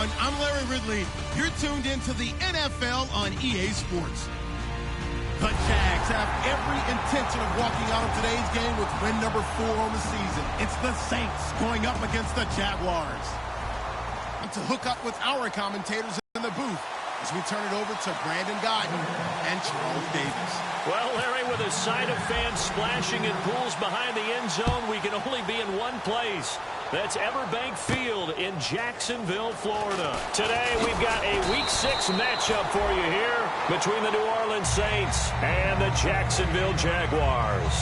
everyone. I'm Larry Ridley. You're tuned into the NFL on EA Sports. The Jags have every intention of walking out of today's game with win number 4 on the season. It's the Saints going up against the Jaguars. And to hook up with our commentators in the booth as we turn it over to Brandon Godden and Charles Davis. Well, Larry, with a sight of fans splashing in pools behind the end zone, we can only be in one place. That's Everbank Field in Jacksonville, Florida. Today, we've got a Week 6 matchup for you here between the New Orleans Saints and the Jacksonville Jaguars.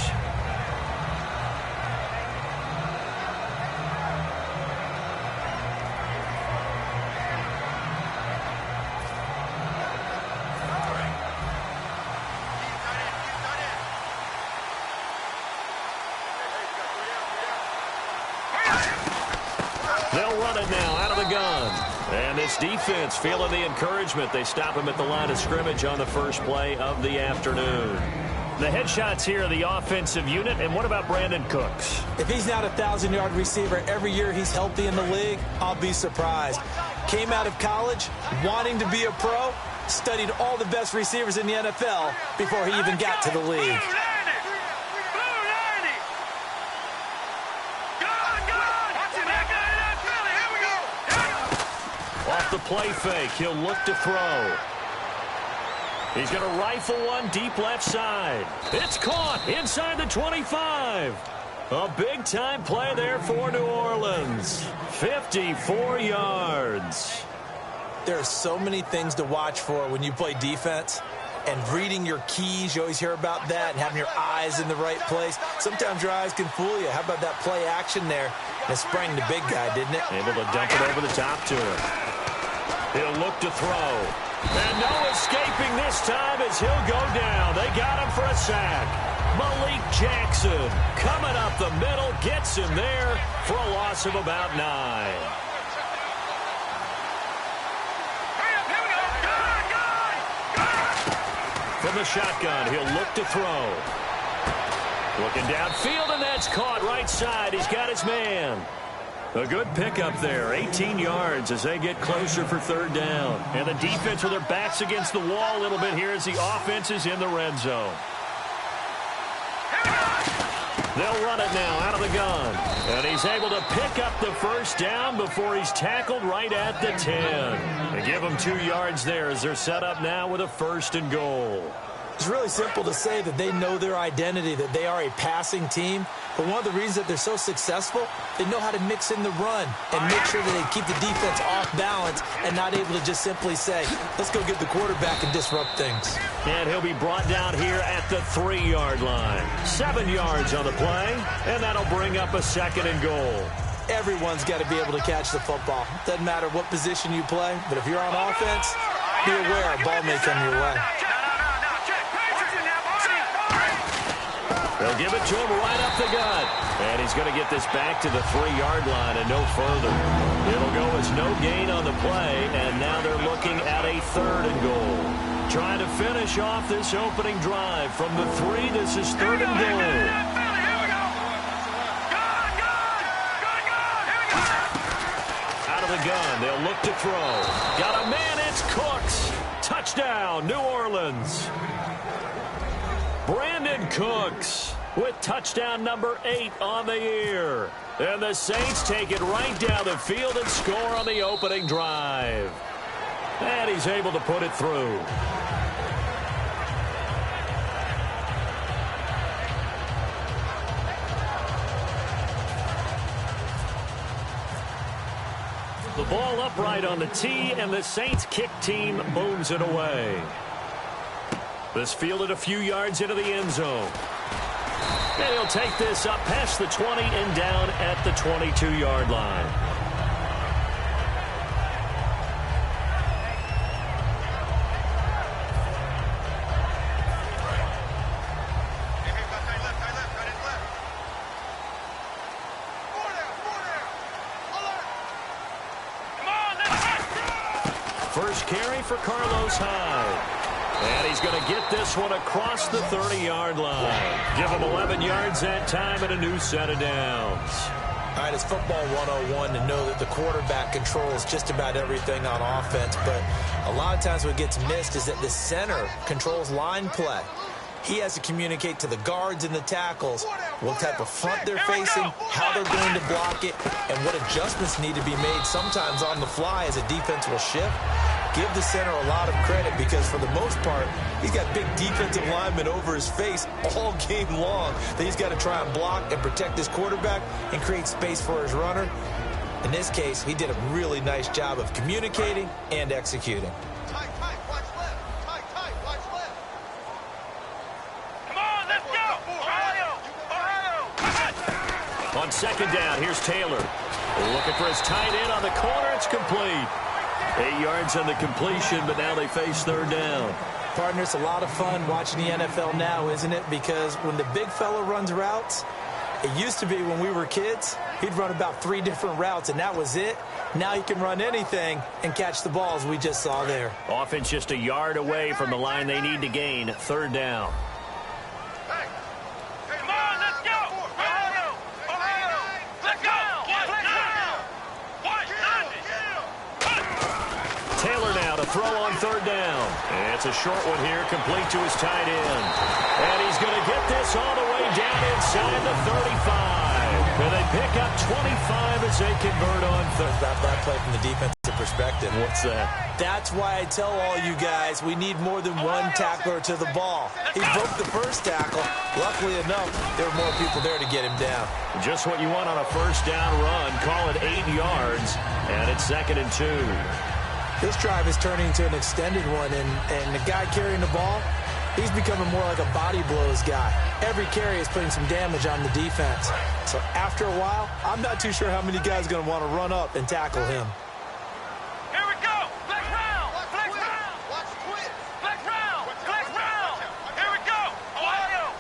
They'll run it now out of the gun. And this defense feeling the encouragement. They stop him at the line of scrimmage on the first play of the afternoon. The headshots here are the offensive unit. And what about Brandon Cooks? If he's not a 1,000-yard receiver every year he's healthy in the league, I'll be surprised. Came out of college wanting to be a pro, studied all the best receivers in the NFL before he even got to the league. Off the play fake, he'll look to throw. He's going to rifle one deep left side. It's caught inside the 25. A big-time play there for New Orleans. 54 yards. There are so many things to watch for when you play defense. And reading your keys, you always hear about that, and having your eyes in the right place. Sometimes your eyes can fool you. How about that play action there? And it sprang the big guy, didn't it? Able to dump it over the top to him. He'll look to throw. And no escaping this time as he'll go down. They got him for a sack. Malik Jackson coming up the middle, gets him there for a loss of about 9. From the shotgun, he'll look to throw. Looking downfield, and that's caught right side. He's got his man. A good pickup there, 18 yards as they get closer for third down. And the defense with their backs against the wall a little bit here as the offense is in the red zone. They'll run it now out of the gun. And he's able to pick up the first down before he's tackled right at the 10. They give him 2 yards there as they're set up now with a 1st and goal. It's really simple to say that they know their identity, that they are a passing team. But one of the reasons that they're so successful, they know how to mix in the run and make sure that they keep the defense off balance and not able to just simply say, let's go get the quarterback and disrupt things. And he'll be brought down here at the 3-yard line. 7 yards on the play, and that'll bring up a 2nd and goal. Everyone's got to be able to catch the football. Doesn't matter what position you play, but if you're on offense, be aware a ball may come your way. They'll give it to him right up the gut. And he's going to get this back to the 3-yard line and no further. It'll go as no gain on the play, and now they're looking at a 3rd and goal. Trying to finish off this opening drive from the 3. This is 3rd and goal. Out of the gun, they'll look to throw. Got a man, it's Cooks. Touchdown, New Orleans. Brandon Cooks with touchdown number 8 on the year. And the Saints take it right down the field and score on the opening drive. And he's able to put it through. The ball upright on the tee, and the Saints kick team booms it away. This fielded a few yards into the end zone. And he'll take this up past the 20 and down at the 22-yard line. First carry for Carlos Hyde. And he's going to get this one across the 30-yard line. Give him 11 yards that time and a new set of downs. All right, it's football 101 to know that the quarterback controls just about everything on offense, but a lot of times what gets missed is that the center controls line play. He has to communicate to the guards and the tackles what type of front they're facing, how they're going to block it, and what adjustments need to be made sometimes on the fly as a defense will shift. Give the center a lot of credit because for the most part, he's got big defensive linemen over his face all game long that he's got to try and block and protect his quarterback and create space for his runner. In this case, he did a really nice job of communicating and executing. Tight, watch left. Tight, watch left. Come on, let's go. Ohio. On second down, here's Taylor. Looking for his tight end on the corner. It's complete. 8 yards on the completion, but now they face third down. Partner, it's a lot of fun watching the NFL now, isn't it? Because when the big fella runs routes, it used to be when we were kids, he'd run about 3 different routes, and that was it. Now he can run anything and catch the balls we just saw there. Offense just a yard away from the line they need to gain. Third down. Hey, come on, let's go. Ohio. Let's go. Taylor now to throw on third down. And it's a short one here, complete to his tight end. And he's going to get this all the way down inside the 35. And they pick up 25 as they convert on third. That play from the defensive perspective. What's that? That's why I tell all you guys we need more than one tackler to the ball. He broke the first tackle. Luckily enough, there were more people there to get him down. Just what you want on a first down run. Call it 8 yards. And it's 2nd and 2. This drive is turning into an extended one, and the guy carrying the ball, he's becoming more like a body blows guy. Every carry is putting some damage on the defense. So after a while, I'm not too sure how many guys are going to want to run up and tackle him. Here we go. Flex round. Watch twist. Flex round. Here we go. Ohio.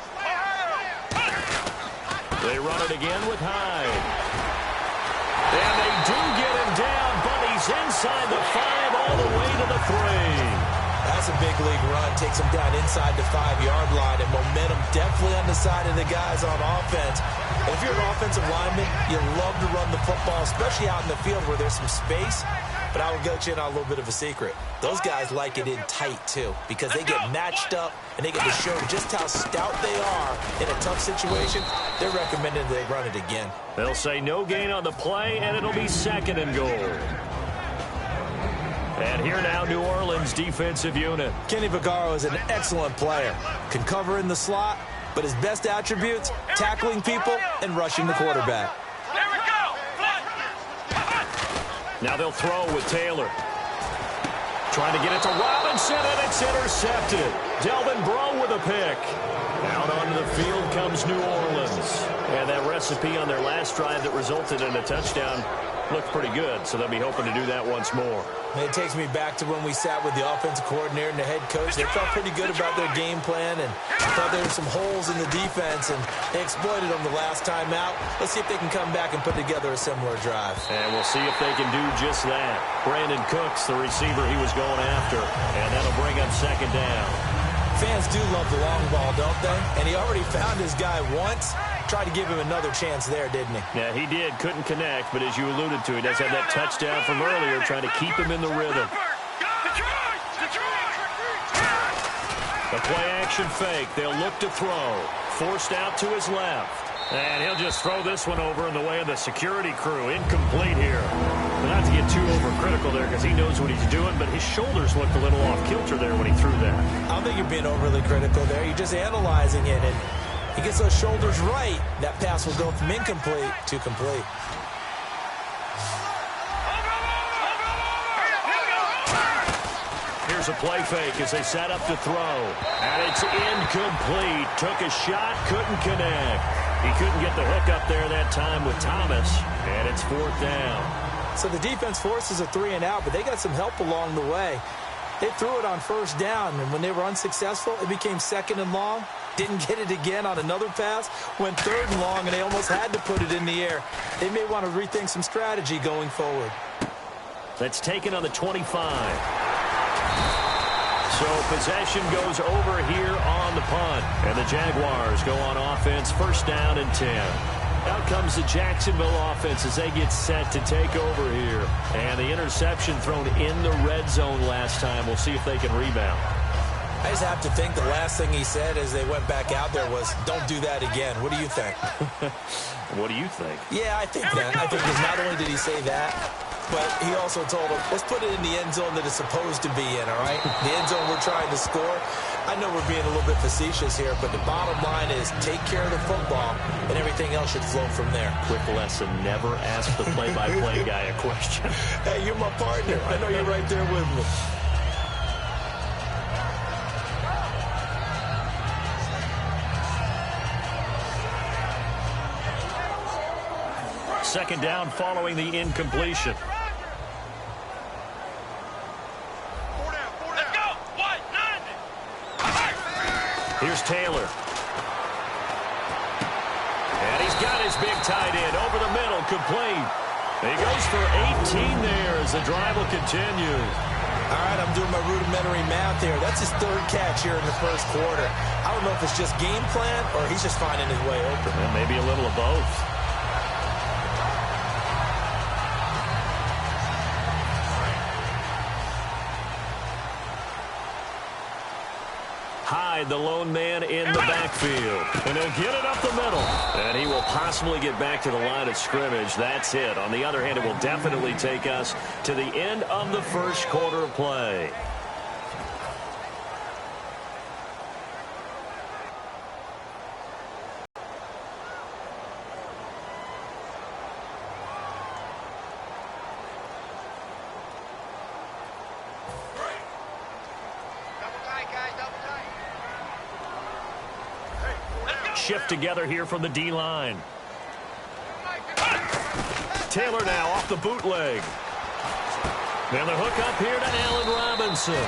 They run it again with Hyde. And they do get him down, but he's inside the 5 all the way to the 3. That's a big league run. Takes him down inside the 5-yard line, and momentum definitely on the side of the guys on offense. And if you're an offensive lineman, you love to run the football, especially out in the field where there's some space. But I will get you in on a little bit of a secret. Those guys like it in tight, too, because they get matched up and they get to show just how stout they are in a tough situation. They're recommending they run it again. They'll say no gain on the play, and it'll be 2nd and goal. And here now, New Orleans defensive unit. Kenny Vaccaro is an excellent player. Can cover in the slot, but his best attributes, tackling people and rushing the quarterback. Here we go. Now they'll throw with Taylor. Trying to get it to Robinson, and it's intercepted. Delvin Breaux with a pick. Out onto the field comes New Orleans. And that recipe on their last drive that resulted in a touchdown looked pretty good, so they'll be hoping to do that once more. It takes me back to when we sat with the offensive coordinator and the head coach. They felt pretty good about their game plan and thought there were some holes in the defense, and they exploited them the last time out. Let's see if they can come back and put together a similar drive. And we'll see if they can do just that. Brandon Cooks, the receiver he was going after, and that'll bring up 2nd down. Fans do love the long ball, don't they? And he already found his guy once. Tried to give him another chance there, didn't he? Yeah, he did. Couldn't connect, but as you alluded to, he does have that touchdown from earlier, trying to keep him in the rhythm. The play-action fake. They'll look to throw. Forced out to his left. And he'll just throw this one over in the way of the security crew. Incomplete here. But not to get too overcritical there because he knows what he's doing, but his shoulders looked a little off kilter there when he threw that. I don't think you're being overly critical there. You're just analyzing it, and he gets those shoulders right. That pass will go from incomplete to complete. Here's a play fake as they set up to throw. And it's incomplete. Took a shot, couldn't connect. He couldn't get the hook up there that time with Thomas. And it's 4th down. So the defense forces a 3 and out, but they got some help along the way. They threw it on first down, and when they were unsuccessful, it became 2nd and long. Didn't get it again on another pass. Went 3rd and long, and they almost had to put it in the air. They may want to rethink some strategy going forward. That's taken on the 25. So possession goes over here on the punt. And the Jaguars go on offense, 1st down and 10. Out comes the Jacksonville offense as they get set to take over here. And the interception thrown in the red zone last time. We'll see if they can rebound. I just have to think the last thing he said as they went back out there was, don't do that again. What do you think? What do you think? Yeah, I think that. I think because not only did he say that, but he also told him, let's put it in the end zone that it's supposed to be in, all right? The end zone we're trying to score. I know we're being a little bit facetious here, but the bottom line is take care of the football, and everything else should flow from there. Quick lesson, never ask the play-by-play guy a question. Hey, you're my partner. I know you're right there with me. Second down following the incompletion. Let's go. What? 90. Here's Taylor. And he's got his big tight end over the middle, complete. He goes for 18 there as the drive will continue. All right, I'm doing my rudimentary math here. That's his third catch here in the first quarter. I don't know if it's just game plan or he's just finding his way open. And maybe a little of both. Hyde, the lone man in the backfield. And he'll get it up the middle. And he will possibly get back to the line of scrimmage. That's it. On the other hand, it will definitely take us to the end of the first quarter of play. Shift together here from the D-line. Taylor now off the bootleg. And the hook up here to Allen Robinson.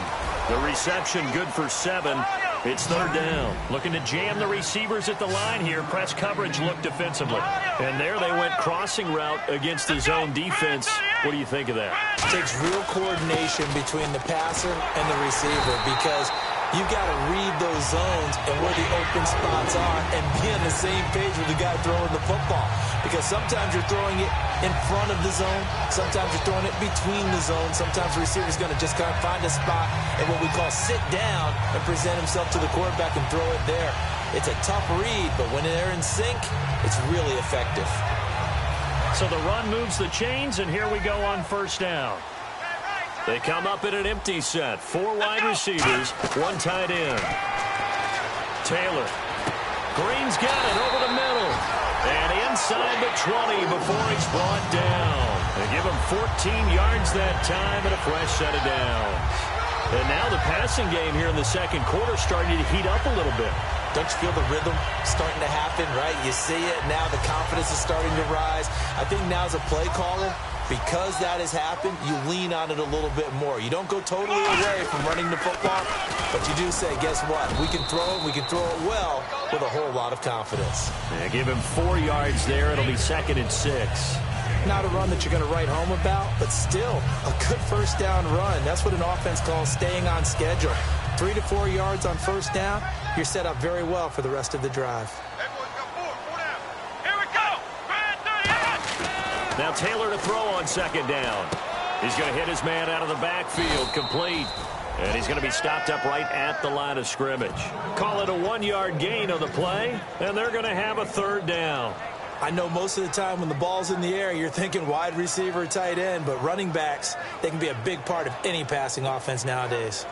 The reception good for 7. It's third down. Looking to jam the receivers at the line here. Press coverage look defensively. And there they went crossing route against the zone defense. What do you think of that? It takes real coordination between the passer and the receiver because you've got to read those zones and where the open spots are and be on the same page with the guy throwing the football. Because sometimes you're throwing it in front of the zone. Sometimes you're throwing it between the zones. Sometimes the receiver's going to just kind of find a spot and what we call sit down and present himself to the quarterback and throw it there. It's a tough read, but when they're in sync, it's really effective. So the run moves the chains, and here we go on first down. They come up in an empty set. 4 wide receivers, 1 tight end. Taylor. Green's got it over the middle. And inside the 20 before he's brought down. They give him 14 yards that time and a fresh set of downs. And now the passing game here in the second quarter starting to heat up a little bit. Don't you feel the rhythm starting to happen, right? You see it now. The confidence is starting to rise. I think now as a play caller, because that has happened, you lean on it a little bit more. You don't go totally away from running the football, but you do say, guess what? We can throw it. We can throw it well with a whole lot of confidence. Yeah, give him 4 yards there. It'll be 2nd and 6. Not a run that you're going to write home about, but still a good first down run. That's what an offense calls staying on schedule. 3 to 4 yards on first down, you're set up very well for the rest of the drive. Now Taylor to throw on second down. He's going to hit his man out of the backfield, complete. And he's going to be stopped up right at the line of scrimmage. Call it a 1-yard gain on the play, and they're going to have a third down. I know most of the time when the ball's in the air, you're thinking wide receiver, tight end, but running backs, they can be a big part of any passing offense nowadays.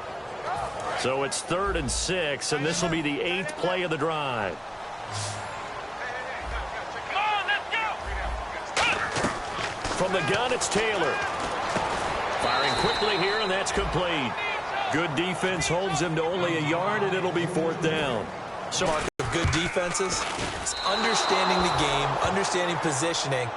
So it's 3rd and 6, and this will be the 8th play of the drive. From the gun, it's Taylor. Firing quickly here, and that's complete. Good defense holds him to only a yard, and it'll be 4th down. So good defenses, it's understanding the game, understanding positioning,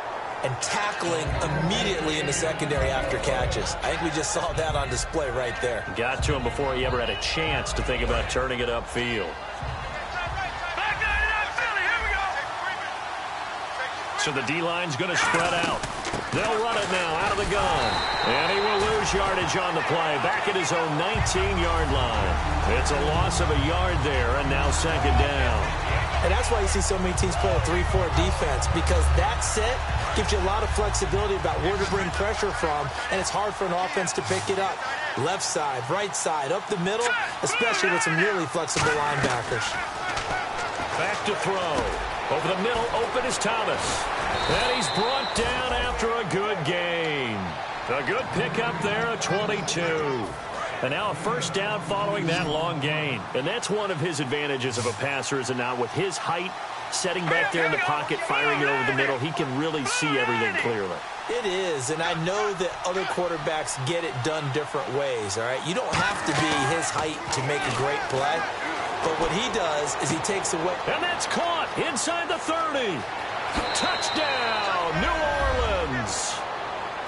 and tackling immediately in the secondary after catches. I think we just saw that on display right there. Got to him before he ever had a chance to think about turning it upfield. So the D-line's going to spread out. They'll run it now out of the gun. And he will lose yardage on the play. Back at his own 19-yard line. It's a loss of a yard there, and now 2nd down. And that's why you see so many teams play a 3-4 defense, because that set gives you a lot of flexibility about where to bring pressure from, and it's hard for an offense to pick it up. Left side, right side, up the middle, especially with some really flexible linebackers. Back to throw. Over the middle, open is Thomas. And he's brought down after a good gain. A good pickup there, a 22. And now a first down following that long gain. And that's one of his advantages of a passer, is it not? With his height, setting back there in the pocket, firing it over the middle, he can really see everything clearly. It is, and I know that other quarterbacks get it done different ways, all right? You don't have to be his height to make a great play, but what he does is he takes away. And that's caught inside the 30. Touchdown, New Orleans.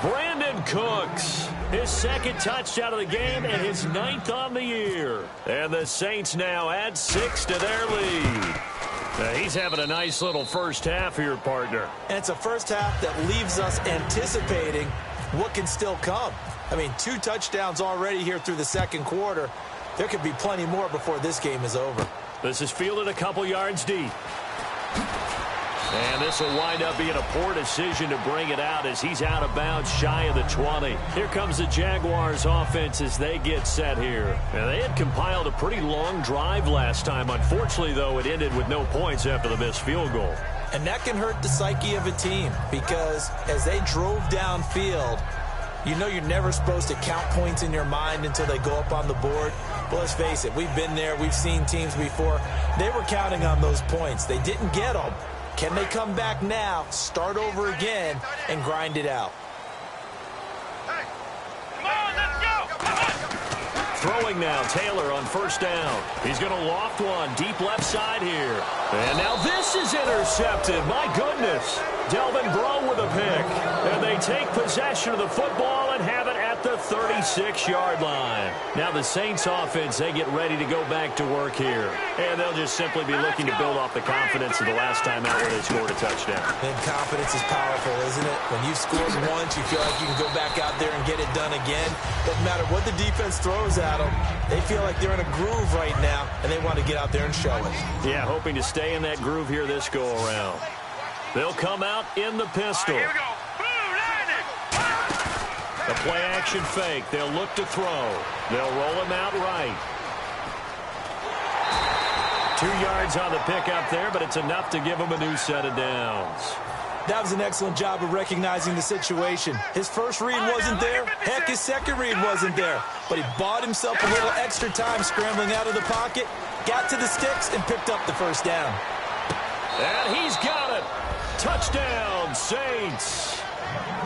Brandon Cooks, his second touchdown of the game and his 9th on the year. And the Saints now add 6 to their lead. He's having a nice little first half here, partner. And it's a first half that leaves us anticipating what can still come. I mean, 2 touchdowns already here through the second quarter. There could be plenty more before this game is over. This is fielded a couple yards deep. And this will wind up being a poor decision to bring it out as he's out of bounds shy of the 20. Here comes the Jaguars offense as they get set here. And they had compiled a pretty long drive last time. Unfortunately, though, it ended with no points after the missed field goal. And that can hurt the psyche of a team, because as they drove downfield, you know you're never supposed to count points in your mind until they go up on the board. But let's face it, we've been there. We've seen teams before. They were counting on those points. They didn't get them. Can they come back now, start over again, and grind it out? Hey, come on, let's go! Throwing now, Taylor on first down. He's going to loft one deep left side here. And now this is intercepted. My goodness. Delvin Breaux with a pick. And they take possession of the football and have it at the 36-yard line. Now the Saints offense, they get ready to go back to work here. And they'll just simply be looking to build off the confidence of the last time out where they scored a touchdown. And confidence is powerful, isn't it? When you've scored once, you feel like you can go back out there and get it done again. Doesn't matter what the defense throws at them. They feel like they're in a groove right now, and they want to get out there and show it. Yeah, hoping to stay in that groove here this go-around. They'll come out in the pistol. Here we go. Boom, landing. The play-action fake. They'll look to throw. They'll roll him out right. 2 yards on the pickup there, but it's enough to give him a new set of downs. That was an excellent job of recognizing the situation. His first read wasn't there. Heck, his second read wasn't there. But he bought himself a little extra time scrambling out of the pocket, got to the sticks, and picked up the first down. And he's got it. Touchdown, Saints.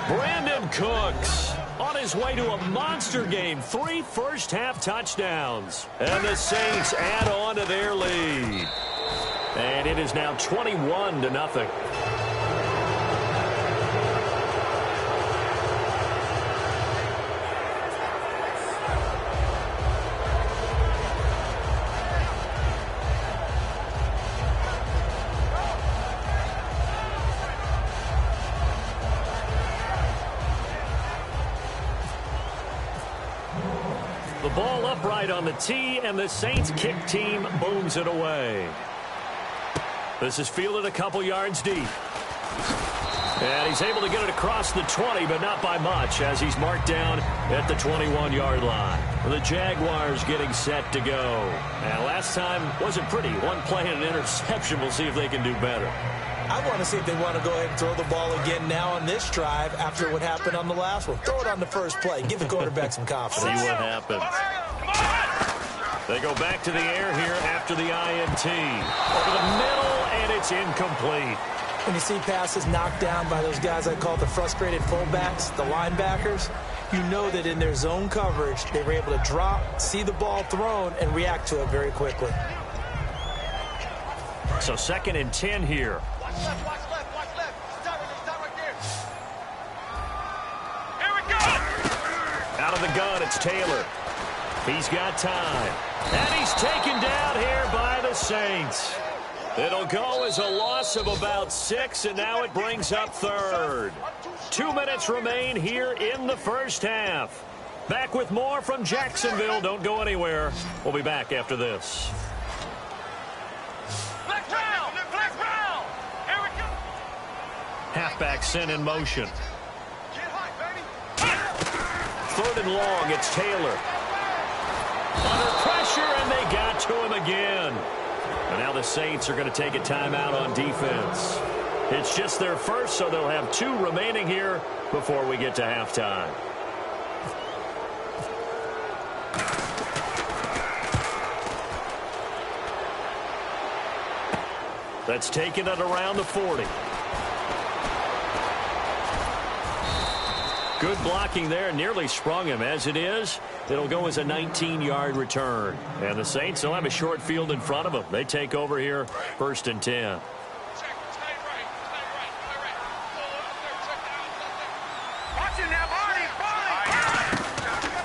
Brandon Cooks on his way to a monster game. 3 first-half touchdowns. And the Saints add on to their lead. And it is now 21-0. The ball upright on the tee, and the Saints kick team booms it away. This is fielded a couple yards deep. And he's able to get it across the 20, but not by much, as he's marked down at the 21-yard line. The Jaguars getting set to go. And last time wasn't pretty. One play and an interception. We'll see if they can do better. I want to see if they want to go ahead and throw the ball again now on this drive after what happened on the last one. Throw it on the first play. Give the quarterback some confidence. See what happens. They go back to the air here after the INT. Over the middle, and it's incomplete. When you see passes knocked down by those guys I call the frustrated fullbacks, the linebackers, you know that in their zone coverage, they were able to drop, see the ball thrown, and react to it very quickly. So 2nd and 10 here. Watch left, watch left, watch left. Stop right there. Here we go. Out of the gun, it's Taylor. He's got time. And he's taken down here by the Saints. It'll go as a loss of about 6, and now it brings up 3rd. 2 minutes remain here in the first half. Back with more from Jacksonville. Don't go anywhere. We'll be back after this. Left round. Halfback sent in motion. Get hot, baby. 3rd and long, it's Taylor. Under pressure, and they got to him again. And now the Saints are going to take a timeout on defense. It's just their first, so they'll have 2 remaining here before we get to halftime. That's taken at around the 40. Good blocking there. Nearly sprung him. As it is, it'll go as a 19-yard return. And the Saints will have a short field in front of them. They take over here, 1st and 10.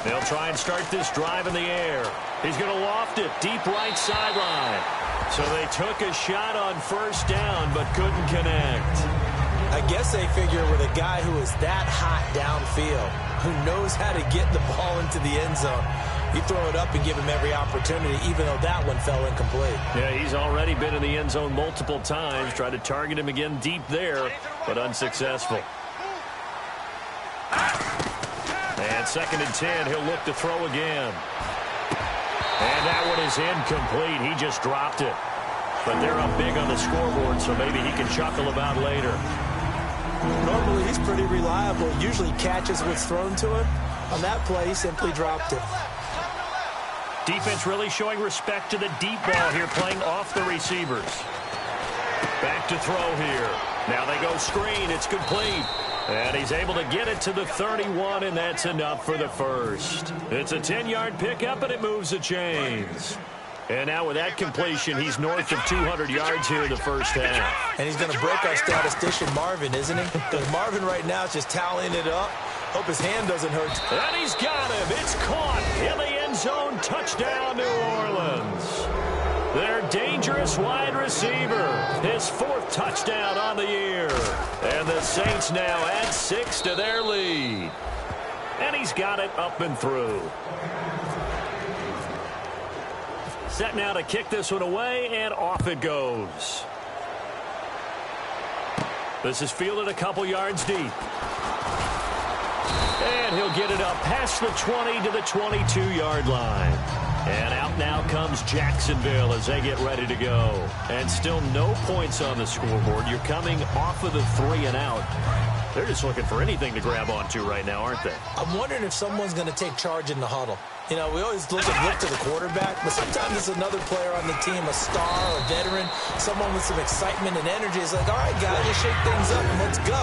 They'll try and start this drive in the air. He's going to loft it deep right sideline. So they took a shot on 1st down but couldn't connect. I guess they figure with a guy who is that hot downfield, who knows how to get the ball into the end zone, you throw it up and give him every opportunity, even though that one fell incomplete. Yeah, he's already been in the end zone multiple times. Tried to target him again deep there, but unsuccessful. And 2nd and 10, he'll look to throw again. And that one is incomplete. He just dropped it. But they're up big on the scoreboard, so maybe he can chuckle about later. Normally, he's pretty reliable. Usually catches what's thrown to him. On that play, he simply dropped it. Defense really showing respect to the deep ball here, playing off the receivers. Back to throw here. Now they go screen. It's complete. And he's able to get it to the 31, and that's enough for the first. It's a 10-yard pickup, and it moves the chains. And now with that completion, he's north of 200 yards here in the first half. And he's going to break our statistician Marvin, isn't he? Because Marvin right now is just tallying it up. Hope his hand doesn't hurt. And he's got him. It's caught in the end zone. Touchdown, New Orleans. Their dangerous wide receiver. His 4th touchdown on the year. And the Saints now add 6 to their lead. And he's got it up and through. Set now to kick this one away, and off it goes. This is fielded a couple yards deep. And he'll get it up past the 20 to the 22-yard line. And out now comes Jacksonville as they get ready to go. And still no points on the scoreboard. You're coming off of the 3 and out. They're just looking for anything to grab onto right now, aren't they? I'm wondering if someone's going to take charge in the huddle. You know, we always look to the quarterback, but sometimes it's another player on the team, a star, a veteran, someone with some excitement and energy. It's like, all right, guys, let's shake things up and let's go,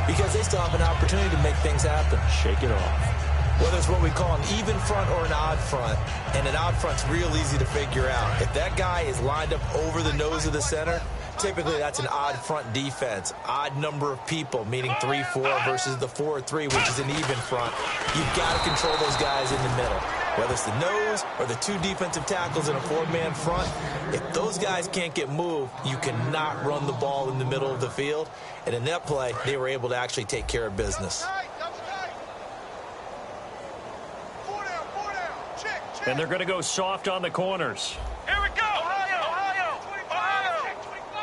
because they still have an opportunity to make things happen. Shake it off. Whether it's what we call an even front or an odd front, and an odd front's real easy to figure out. If that guy is lined up over the nose of the center, typically that's an odd front defense. Odd number of people, meaning 3-4 versus the 4-3, which is an even front. You've got to control those guys in the middle. Whether it's the nose or the 2 defensive tackles in a 4-man front, if those guys can't get moved, you cannot run the ball in the middle of the field. And in that play, they were able to actually take care of business. And they're going to go soft on the corners. Here we go. Ohio.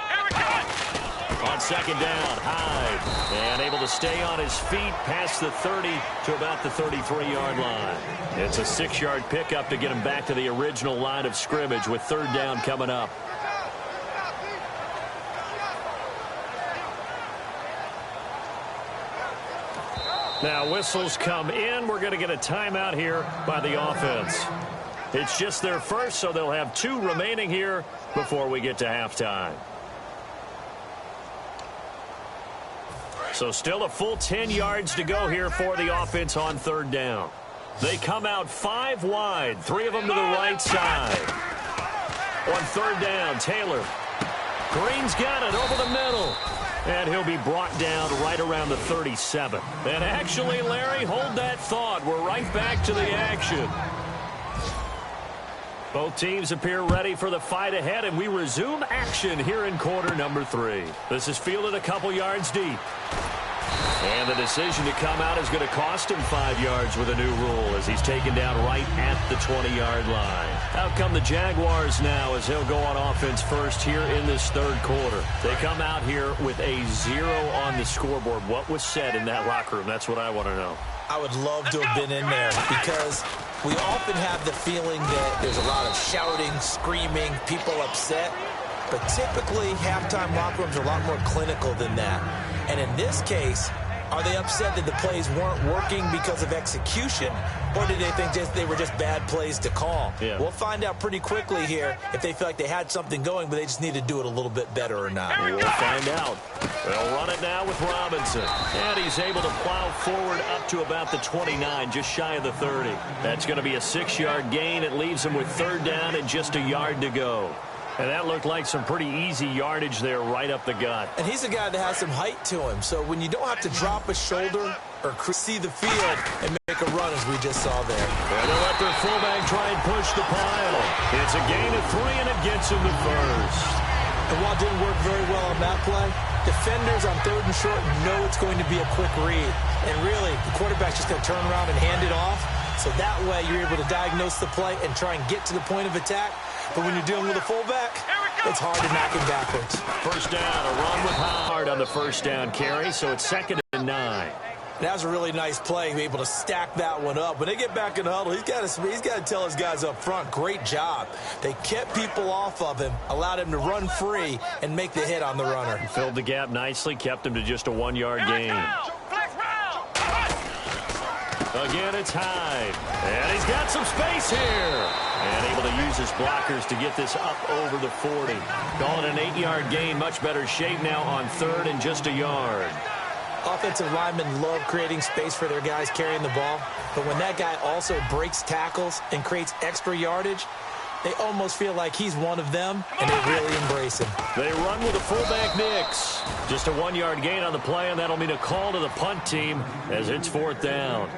Here we go. On 2nd down, Hyde. And able to stay on his feet past the 30 to about the 33-yard line. It's a 6-yard pickup to get him back to the original line of scrimmage with 3rd down coming up. Now whistles come in. We're going to get a timeout here by the offense. It's just their first, so they'll have 2 remaining here before we get to halftime. So still a full 10 yards to go here for the offense on 3rd down. They come out 5 wide, 3 of them to the right side. On 3rd down, Taylor. Green's got it over the middle. And he'll be brought down right around the 37. And actually, Larry, hold that thought. We're right back to the action. Both teams appear ready for the fight ahead, and we resume action here in quarter number 3. This is fielded a couple yards deep. And the decision to come out is going to cost him 5 yards with a new rule as he's taken down right at the 20-yard line. Out come the Jaguars now as they'll go on offense first here in this third quarter. They come out here with a 0 on the scoreboard. What was said in that locker room? That's what I want to know. I would love to have been in there because we often have the feeling that there's a lot of shouting, screaming, people upset. But typically, halftime locker rooms are a lot more clinical than that. And in this case, are they upset that the plays weren't working because of execution, or did they think they were just bad plays to call? Yeah. We'll find out pretty quickly here if they feel like they had something going, but they just need to do it a little bit better or not. We'll find out. They'll run it now with Robinson. And he's able to plow forward up to about the 29, just shy of the 30. That's going to be a 6-yard gain. It leaves him with third down and just a yard to go. And that looked like some pretty easy yardage there right up the gut. And he's a guy that has some height to him. So when you don't have to drop a shoulder or see the field and make a run, as we just saw there. And they'll let their fullback try and push the pile. It's a gain of 3, and it gets him the first. And while it didn't work very well on that play, defenders on third and short know it's going to be a quick read. And really, the quarterback's just going to turn around and hand it off. So that way, you're able to diagnose the play and try and get to the point of attack. But when you're dealing with a fullback, it's hard to knock him backwards. First down, a run with Howard on the first down carry, so it's 2nd and 9. That was a really nice play, able to stack that one up. When they get back in the huddle, he's got to tell his guys up front, great job. They kept people off of him, allowed him to run free, and make the hit on the runner. Filled the gap nicely, kept him to just a 1-yard gain. Again, it's Hyde. And he's got some space here. And able to use his blockers to get this up over the 40. Calling an 8-yard gain, much better shape now on third and just a yard. Offensive linemen love creating space for their guys carrying the ball. But when that guy also breaks tackles and creates extra yardage, they almost feel like he's one of them, and they really embrace him. They run with a fullback mix. Just a 1-yard gain on the play, and that'll mean a call to the punt team as it's 4th down.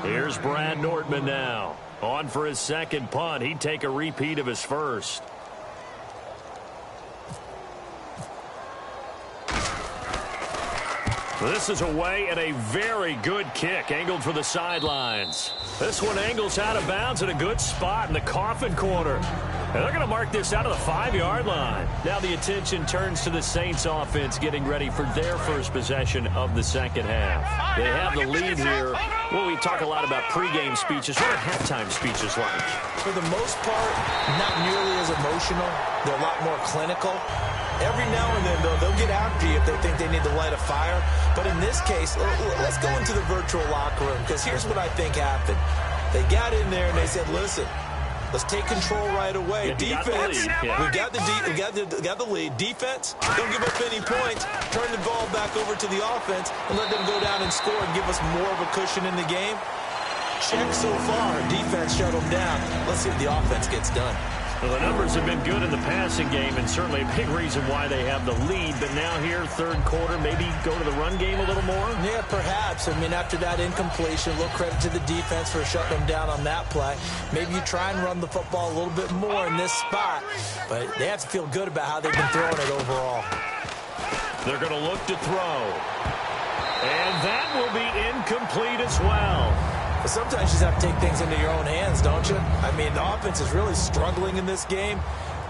Here's Brad Nortman now. On for his second punt. He'd take a repeat of his first. This is away and a very good kick. Angled for the sidelines. This one angles out of bounds at a good spot in the coffin corner. And they're going to mark this out of the 5-yard line. Now the attention turns to the Saints offense getting ready for their first possession of the second half. They have the lead here. Well, we talk a lot about pregame speeches. What are halftime speeches like? For the most part, not nearly as emotional. They're a lot more clinical. Every now and then, though, they'll get after you if they think they need to light a fire. But in this case, let's go into the virtual locker room, because here's what I think happened. They got in there and they said, listen, let's take control right away. Defense, we got the lead. Defense, don't give up any points. Turn the ball back over to the offense and let them go down and score and give us more of a cushion in the game. Check so far. Defense shut them down. Let's see what the offense gets done. Well, the numbers have been good in the passing game, and certainly a big reason why they have the lead. But now here, third quarter, maybe go to the run game a little more? Yeah, perhaps. I mean, after that incompletion, a little credit to the defense for shutting them down on that play. Maybe you try and run the football a little bit more in this spot. But they have to feel good about how they've been throwing it overall. They're going to look to throw. And that will be incomplete as well. But sometimes you just have to take things into your own hands, don't you? I mean, the offense is really struggling in this game.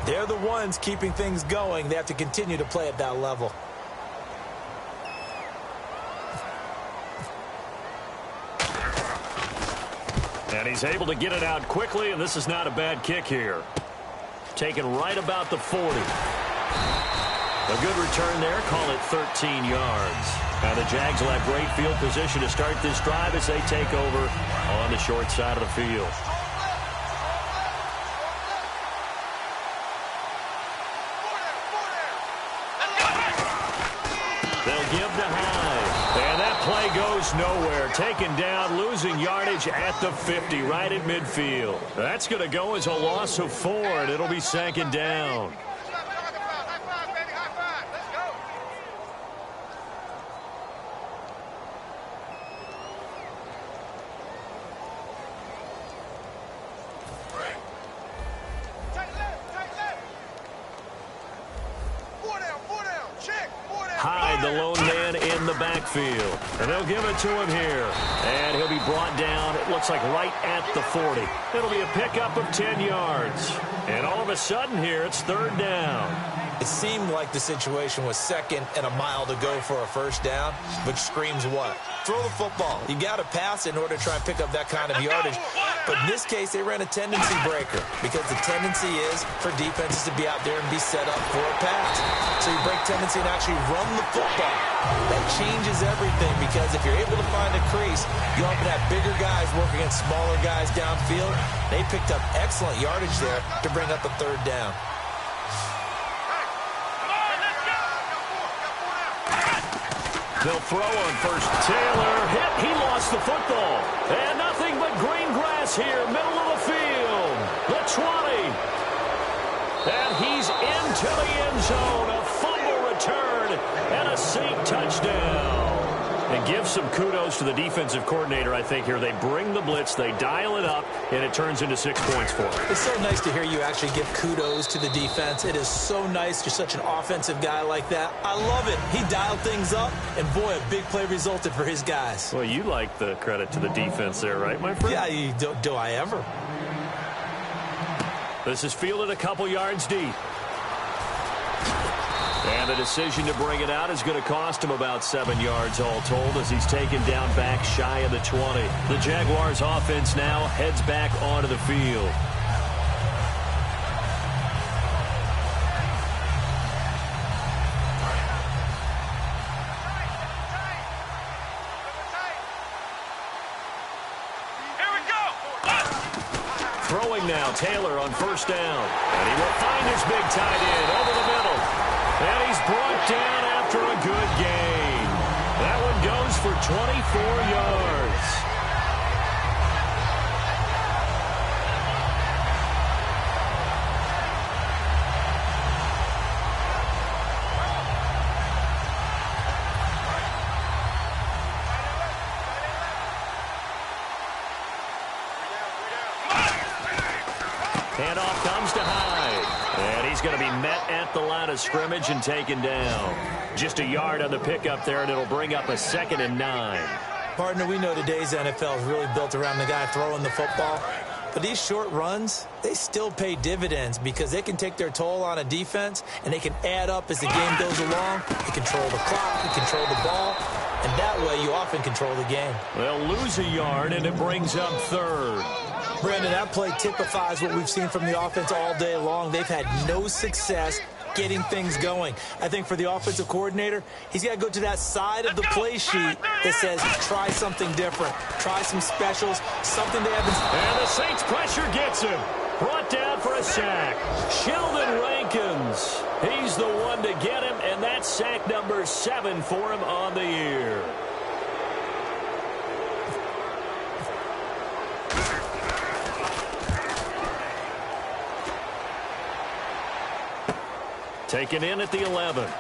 They're the ones keeping things going. They have to continue to play at that level. And he's able to get it out quickly, and this is not a bad kick here. Taken right about the 40. A good return there. Call it 13 yards. Now the Jags will have great field position to start this drive as they take over on the short side of the field. They'll give to Hyde. And that play goes nowhere. Taken down, losing yardage at the 50, right at midfield. That's going to go as a loss of 4, and it'll be 2nd down. Hyde, the lone man man in the backfield. And they'll give it to him here. And he'll be brought down, it looks like right at the 40. It'll be a pickup of 10 yards. And all of a sudden here, it's third down. It seemed like the situation was second and a mile to go for a first down, which screams what? Throw the football. You got to pass in order to try and pick up that kind of yardage. But in this case, they ran a tendency breaker because the tendency is for defenses to be out there and be set up for a pass. So you break tendency and actually run the football. That changes everything because if you're able to find a crease, you often have bigger guys working against smaller guys downfield. They picked up excellent yardage there to bring up a third down. They'll throw on first. Taylor hit. He lost the football. And nothing but green grass here, middle of the field. The 20. And he's into the end zone. A fumble return and a Saint touchdown. And give some kudos to the defensive coordinator, I think, here. They bring the blitz, they dial it up, and it turns into 6 points for them. It's so nice to hear you actually give kudos to the defense. It is so nice. You're such an offensive guy like that. I love it. He dialed things up, and boy, a big play resulted for his guys. Well, you like the credit to the defense there, right, my friend? Yeah, do I ever? This is fielded a couple yards deep. And the decision to bring it out is going to cost him about 7 yards all told as he's taken down back shy of the 20. The Jaguars offense now heads back onto the field. Here we go. Throwing now, Taylor on first down. And he will find his big tight end over the middle. And he's brought down after a good gain. That one goes for 24 yards. Handoff comes to Hyde. And he's going to be met at the line of scrimmage and taken down. Just a yard on the pickup there, and it'll bring up a 2nd and 9. Partner, we know today's NFL is really built around the guy throwing the football. But these short runs, they still pay dividends because they can take their toll on a defense, and they can add up as the game goes along. They control the clock, they control the ball, and that way you often control the game. They'll lose a yard, and it brings up 3rd. Brandon, that play typifies what we've seen from the offense all day long. They've had no success getting things going. I think for the offensive coordinator, he's got to go to that side of the play sheet that says try something different, try some specials, something they haven't. And the Saints pressure gets him. Brought down for a sack. Sheldon Rankins. He's the one to get him, and that's sack number 7 for him on the year. Taken in at the 11. An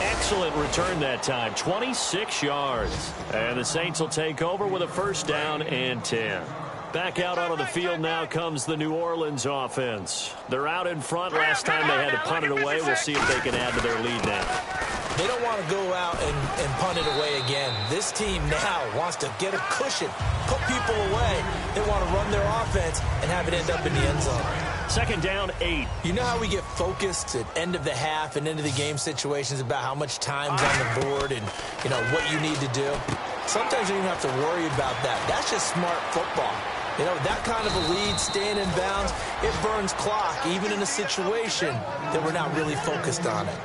excellent return that time, 26 yards. And the Saints will take over with a first down and 10. Back out onto the field now comes the New Orleans offense. They're out in front. Last time they had to punt it away. We'll see if they can add to their lead now. They don't want to go out and punt it away again. This team now wants to get a cushion, put people away. They want to run their offense and have it end up in the end zone. 2nd down, 8. You know how we get focused at end of the half and into the game situations about how much time's on the board and, you know, what you need to do? Sometimes you don't have to worry about that. That's just smart football. You know, that kind of a lead, staying in bounds, it burns clock, even in a situation that we're not really focused on it.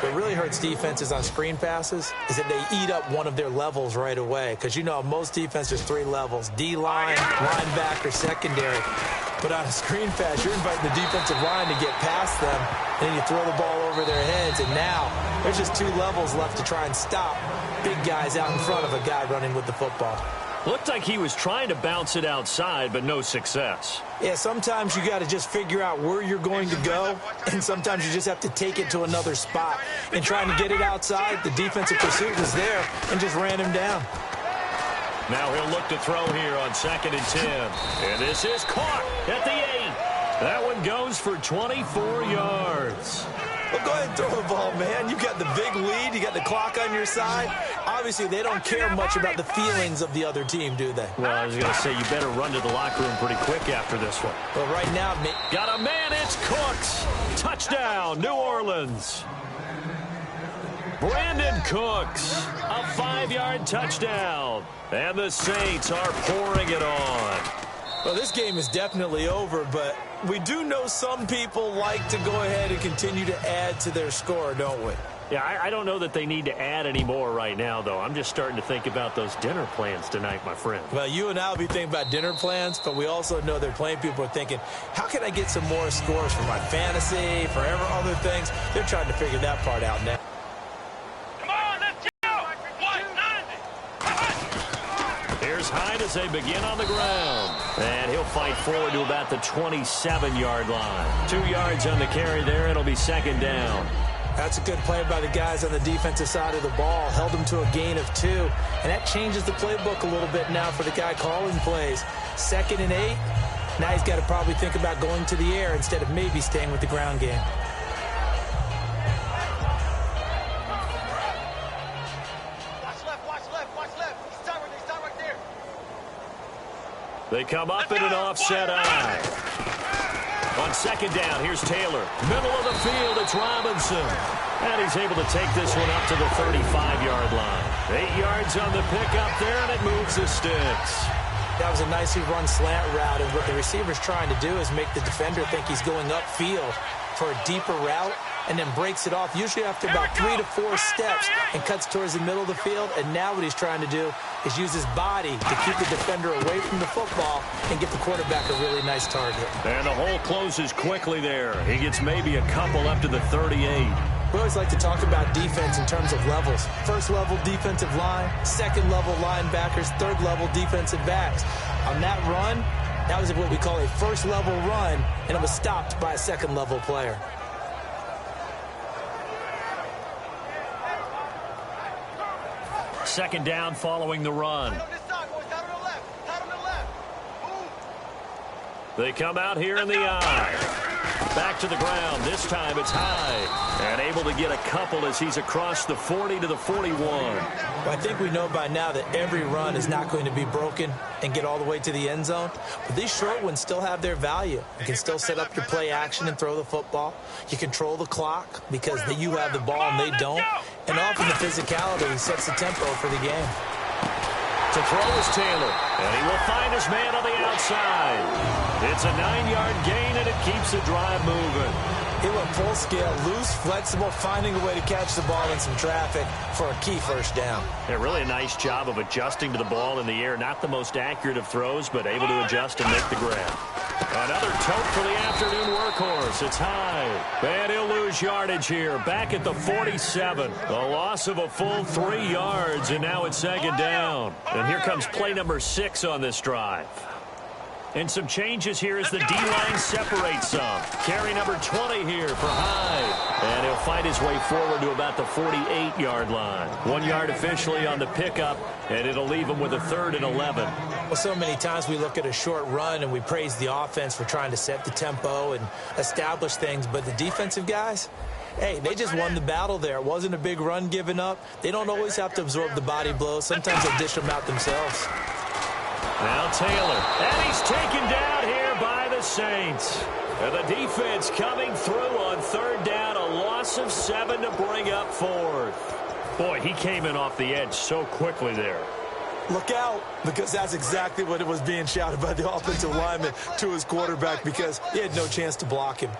What really hurts defenses on screen passes is that they eat up one of their levels right away. Because, you know, most defenses, 3 levels. D-line, linebacker, secondary. But on a screen pass, you're inviting the defensive line to get past them. And then you throw the ball over their heads. And now there's just 2 levels left to try and stop big guys out in front of a guy running with the football. Looked like he was trying to bounce it outside, but no success. Yeah, sometimes you got to just figure out where you're going to go, and sometimes you just have to take it to another spot. And trying to get it outside, the defensive pursuit was there and just ran him down. Now he'll look to throw here on 2nd and 10. And this is caught at the 8. That one goes for 24 yards. Well, go ahead and throw the ball, man. You got the big lead. You got the clock on your side. Obviously, they don't care much about the feelings of the other team, do they? Well, I was going to say, you better run to the locker room pretty quick after this one. But right now, got a man. It's Cooks. Touchdown, New Orleans. Brandon Cooks, a 5-yard touchdown. And the Saints are pouring it on. Well, this game is definitely over, but we do know some people like to go ahead and continue to add to their score, don't we? Yeah, I don't know that they need to add any more right now, though. I'm just starting to think about those dinner plans tonight, my friend. Well, you and I will be thinking about dinner plans, but we also know they're playing people are thinking, how can I get some more scores for my fantasy, for other things? They're trying to figure that part out now. Hyde as they begin on the ground. And he'll fight forward to about the 27-yard line. 2 yards on the carry there. It'll be second down. That's a good play by the guys on the defensive side of the ball. Held them to a gain of 2. And that changes the playbook a little bit now for the guy calling plays. 2nd and 8. Now he's got to probably think about going to the air instead of maybe staying with the ground game. They come up in an offset eye. On second down, here's Taylor. Middle of the field, it's Robinson. And he's able to take this one up to the 35-yard line. 8 yards on the pickup there, and it moves the sticks. That was a nicely run slant route, and what the receiver's trying to do is make the defender think he's going upfield for a deeper route, and then breaks it off, usually after about 3 to 4 steps, and cuts towards the middle of the field. And now what he's trying to do is use his body to keep the defender away from the football and get the quarterback a really nice target. And the hole closes quickly there. He gets maybe a couple up to the 38. We always like to talk about defense in terms of levels. First level defensive line, second level linebackers, third level defensive backs. On that run, that was what we call a first level run, and it was stopped by a second level player. Second down following the run. They come out here in the eye. Back to the ground. This time it's Hyde. And able to get a couple as he's across the 40 to the 41. Well, I think we know by now that every run is not going to be broken and get all the way to the end zone. But these short ones still have their value. You can still set up your play action and throw the football. You control the clock because you have the ball and they don't. And often the physicality sets the tempo for the game. To throw is Taylor, and he will find his man on the outside. It's a 9-yard gain, and it keeps the drive moving. He went full scale, loose, flexible, finding a way to catch the ball in some traffic for a key first down. Yeah, really a nice job of adjusting to the ball in the air. Not the most accurate of throws, but able to adjust and make the grab. Another tote for the afternoon workhorse. It's Hyde. And he'll lose yardage here. Back at the 47. A loss of a full 3 yards, and now it's second down. And here comes play number 6 on this drive. And some changes here as the D-line separates some. Carry number 20 here for Hyde. And he'll fight his way forward to about the 48-yard line. 1 yard officially on the pickup, and it'll leave him with a 3rd and 11. Well, so many times we look at a short run and we praise the offense for trying to set the tempo and establish things. But the defensive guys, hey, they just won the battle there. It wasn't a big run given up. They don't always have to absorb the body blows. Sometimes they dish them out themselves. Now Taylor, and he's taken down here by the Saints. And the defense coming through on 3rd down, a loss of 7 to bring up 4th. Boy, he came in off the edge so quickly there. Look out, because that's exactly what it was being shouted by the offensive lineman to his quarterback because he had no chance to block him.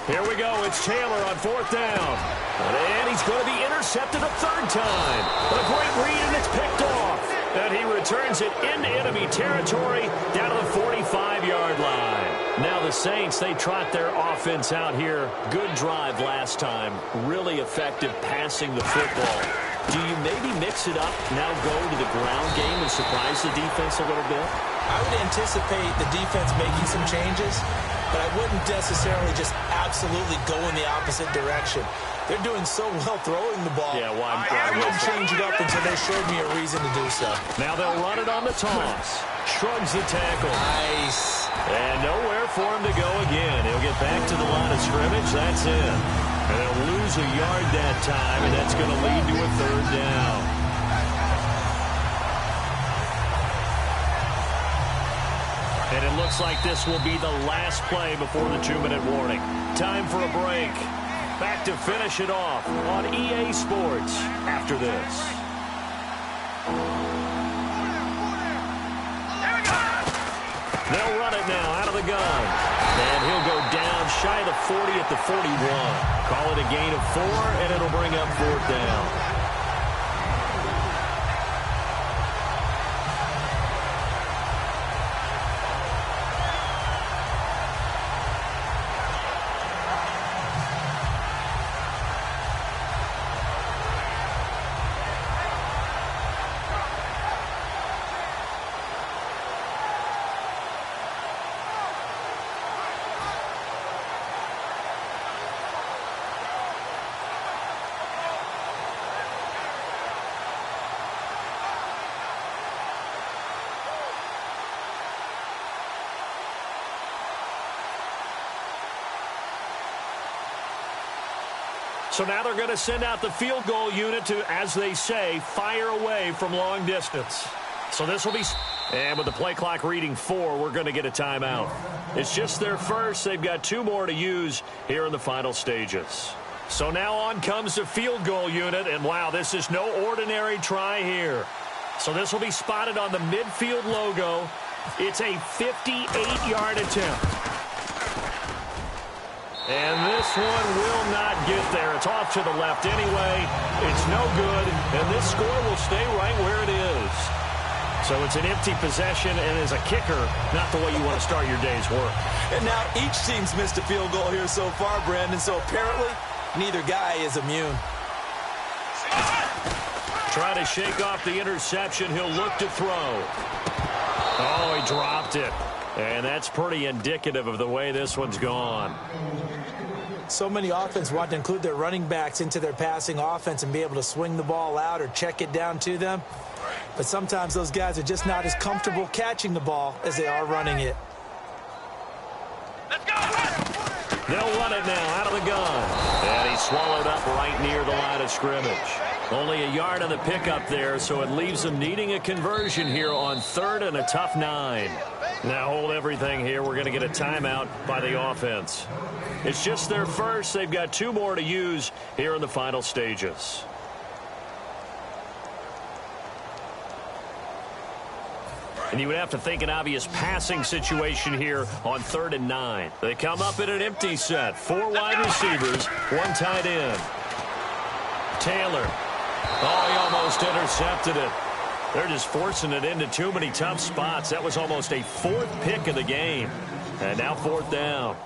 Here we go. It's Taylor on 4th down. And he's going to be intercepted a 3rd time. A great read, and it's picked off. And he returns it into enemy territory down to the 45-yard line. Now the Saints, they trot their offense out here. Good drive last time. Really effective passing the football. Do you maybe mix it up, now go to the ground game and surprise the defense a little bit? I would anticipate the defense making some changes, but I wouldn't necessarily just absolutely go in the opposite direction. They're doing so well throwing the ball. Yeah, well, I wouldn't change it up until they showed me a reason to do so. Now they'll run it on the toss. shrugs the tackle. Nice. And nowhere for him to go again. He'll get back to the line of scrimmage. That's it. And they'll lose a yard that time, and that's going to lead to a third down. And it looks like this will be the last play before the 2-minute warning. Time for a break. Back to finish it off on EA Sports after this. They'll run it now out of the gun. And he'll go down shy of the 40 at the 41. Call it a gain of 4, and it'll bring up 4th down. So now they're going to send out the field goal unit to, as they say, fire away from long distance. So this will be... And with the play clock reading 4, we're going to get a timeout. It's just their first. They've got 2 more to use here in the final stages. So now on comes the field goal unit. And, wow, this is no ordinary try here. So this will be spotted on the midfield logo. It's a 58-yard attempt. And this one will not get there. It's off to the left anyway. It's no good. And this score will stay right where it is. So it's an empty possession, and as a kicker, not the way you want to start your day's work. And now each team's missed a field goal here so far, Brandon. So apparently, neither guy is immune. Trying to shake off the interception. He'll look to throw. Oh, he dropped it. And that's pretty indicative of the way this one's gone. So many offenses want to include their running backs into their passing offense and be able to swing the ball out or check it down to them. But sometimes those guys are just not as comfortable catching the ball as they are running it. Let's go! They'll run it now out of the gun. And he's swallowed up right near the line of scrimmage. Only a yard on the pickup there, so it leaves them needing a conversion here on 3rd and a tough 9. Now hold everything here. We're going to get a timeout by the offense. It's just their first. They've got 2 more to use here in the final stages. And you would have to think an obvious passing situation here on 3rd and 9. They come up in an empty set. 4 wide receivers, 1 tight end. Taylor. Oh, he almost intercepted it. They're just forcing it into too many tough spots. That was almost a 4th pick of the game. And now 4th down.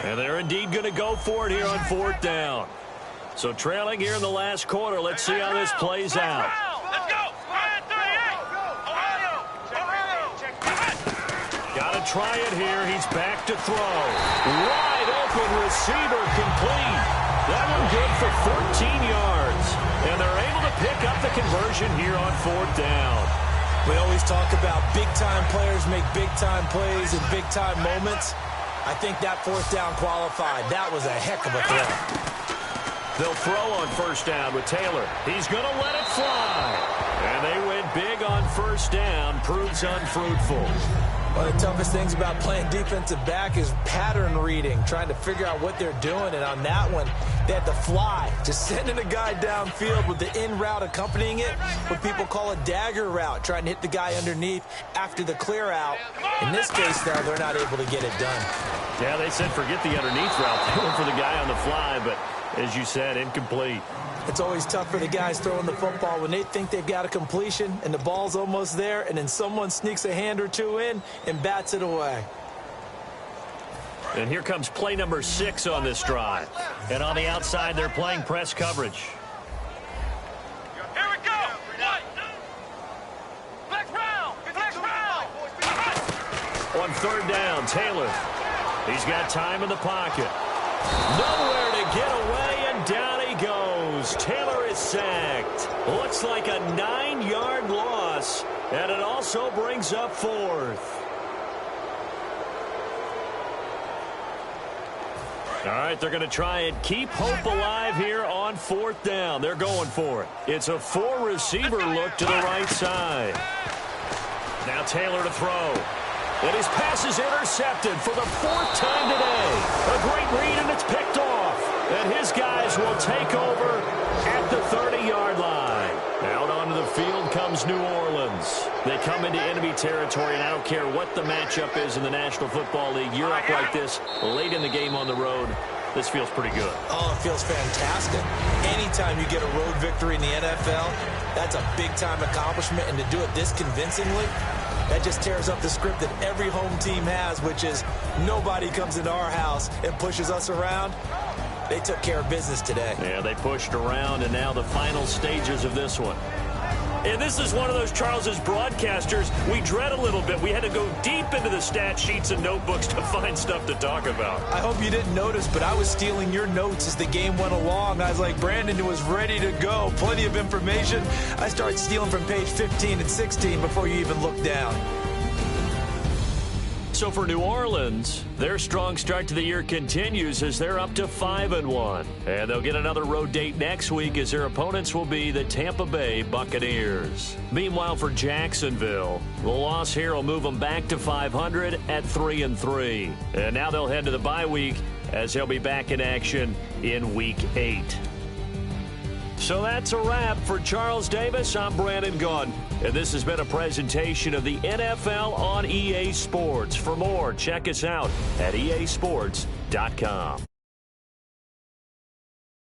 And they're indeed going to go for it here on 4th down. So trailing here in the last quarter. Let's see how this plays out. Let's go! Ohio! Got to try it here. He's back to throw. Wide open receiver complete. That one good for 14 yards. And they're able to pick up the conversion here on 4th down. We always talk about big-time players make big-time plays in big-time moments. I think that 4th down qualified. That was a heck of a throw. They'll throw on 1st down with Taylor. He's going to let it fly. And they went big on 1st down. Proves unfruitful. One of the toughest things about playing defensive back is pattern reading, trying to figure out what they're doing. And on that one, they had to fly, just sending a guy downfield with the in route accompanying it, what people call a dagger route, trying to hit the guy underneath after the clear out. In this case, though, they're not able to get it done. Yeah, they said forget the underneath route. They went for the guy on the fly, but as you said, incomplete. It's always tough for the guys throwing the football when they think they've got a completion and the ball's almost there, and then someone sneaks a hand or 2 in and bats it away. And here comes play number 6 on this drive. And on the outside, they're playing press coverage. Here we go! Flex round! Flex round! On 3rd down, Taylor. He's got time in the pocket. Nowhere to get away, and down he goes. Taylor is sacked. Looks like a 9-yard loss, and it also brings up 4th. All right, they're going to try and keep hope alive here on 4th down. They're going for it. It's a 4-receiver look to the right side. Now Taylor to throw. And his pass is intercepted for the 4th time today. A great read, and it's picked off. And his guys will take over at the 30-yard line. Out onto the field comes New Orleans. They come into enemy territory, and I don't care what the matchup is in the National Football League. You're up like this late in the game on the road. This feels pretty good. Oh, it feels fantastic. Anytime you get a road victory in the NFL, that's a big-time accomplishment, and to do it this convincingly, that just tears up the script that every home team has, which is nobody comes into our house and pushes us around. They took care of business today. Yeah, they pushed around, and now the final stages of this one. And this is one of those, Charles, as broadcasters, we dread a little bit. We had to go deep into the stat sheets and notebooks to find stuff to talk about. I hope you didn't notice, but I was stealing your notes as the game went along. I was like, Brandon was ready to go. Plenty of information. I started stealing from page 15 and 16 before you even looked down. So for New Orleans, their strong start to the year continues as they're up to 5-1. And they'll get another road date next week as their opponents will be the Tampa Bay Buccaneers. Meanwhile, for Jacksonville, the loss here will move them back to 500 at 3-3. And now they'll head to the bye week as they'll be back in action in Week 8. So that's a wrap. For Charles Davis, I'm Brandon Gaudin, and this has been a presentation of the NFL on EA Sports. For more, check us out at easports.com.